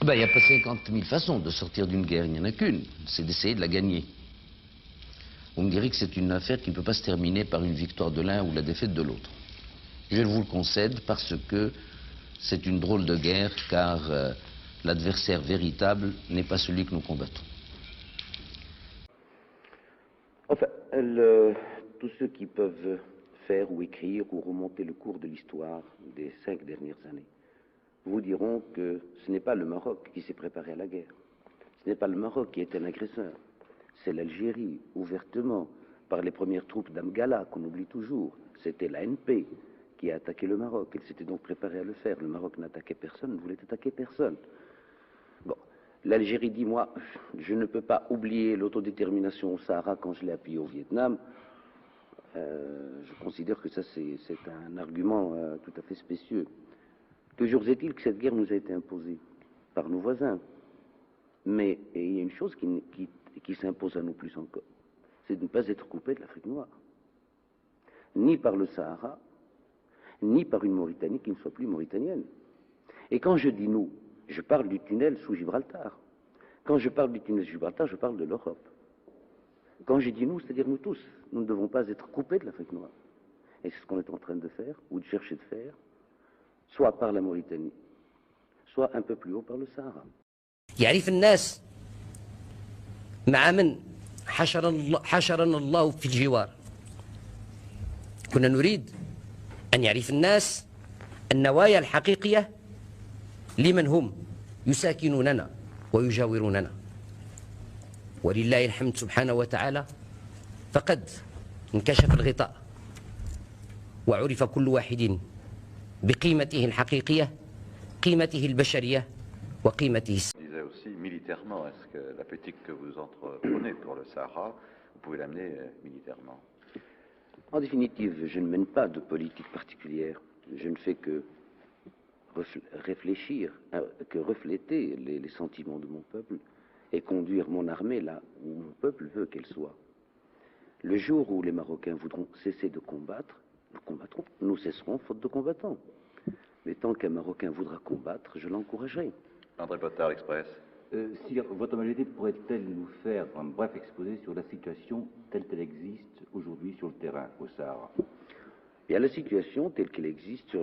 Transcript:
Il n'y a pas 50 000 façons de sortir d'une guerre, il n'y en a qu'une, c'est d'essayer de la gagner. Vous me direz que c'est une affaire qui ne peut pas se terminer par une victoire de l'un ou la défaite de l'autre. Je vous le concède parce que c'est une drôle de guerre, car l'adversaire véritable n'est pas celui que nous combattons. Enfin, tous ceux qui peuvent faire ou écrire ou remonter le cours de l'histoire des 5 dernières années vous diront que ce n'est pas le Maroc qui s'est préparé à la guerre. Ce n'est pas le Maroc qui est un agresseur. C'est l'Algérie, ouvertement, par les premières troupes d'Amgala, qu'on oublie toujours. C'était l'ANP qui a attaqué le Maroc. Elle s'était donc préparée à le faire. Le Maroc n'attaquait personne, ne voulait attaquer personne. Bon, l'Algérie dit, moi, je ne peux pas oublier l'autodétermination au Sahara quand je l'ai appuyé au Vietnam. Je considère que ça, c'est un argument tout à fait spécieux. Toujours est-il que cette guerre nous a été imposée par nos voisins. Mais il y a une chose qui s'impose à nous plus encore, c'est de ne pas être coupé de l'Afrique noire. Ni par le Sahara, ni par une Mauritanie qui ne soit plus mauritanienne. Et quand je dis nous, je parle du tunnel sous Gibraltar. Quand je parle du tunnel sous Gibraltar, je parle de l'Europe. Quand je dis nous, c'est-à-dire nous tous, nous ne devons pas être coupés de l'Afrique noire. Et c'est ce qu'on est en train de faire, ou de chercher de faire, soit par la Mauritanie, soit un peu plus haut par le Sahara. يعرف الناس مع من حشرنا الله في الجوار. كنا نريد أن يعرف الناس النوايا الحقيقية لمن هم يساكنوننا ويجاوروننا. ولله الحمد سبحانه وتعالى فقد انكشف الغطاء وعرف كل واحد بقيمته الحقيقية، قيمته البشرية وقيمته. Aussi militairement, est-ce que la politique que vous entreprenez pour le Sahara, vous pouvez l'amener militairement? En définitive, je ne mène pas de politique particulière. Je ne fais que réfléchir, que refléter les sentiments de mon peuple et conduire mon armée là où mon peuple veut qu'elle soit. Le jour où les Marocains voudront cesser de combattre, nous combattrons, nous cesserons faute de combattants. Mais tant qu'un Marocain voudra combattre, je l'encouragerai. André Bottard, l'Express. Si votre Majesté pourrait-elle nous faire un bref exposé sur la situation telle qu'elle existe aujourd'hui sur le terrain, au Sahara? Bien, la situation telle qu'elle existe sur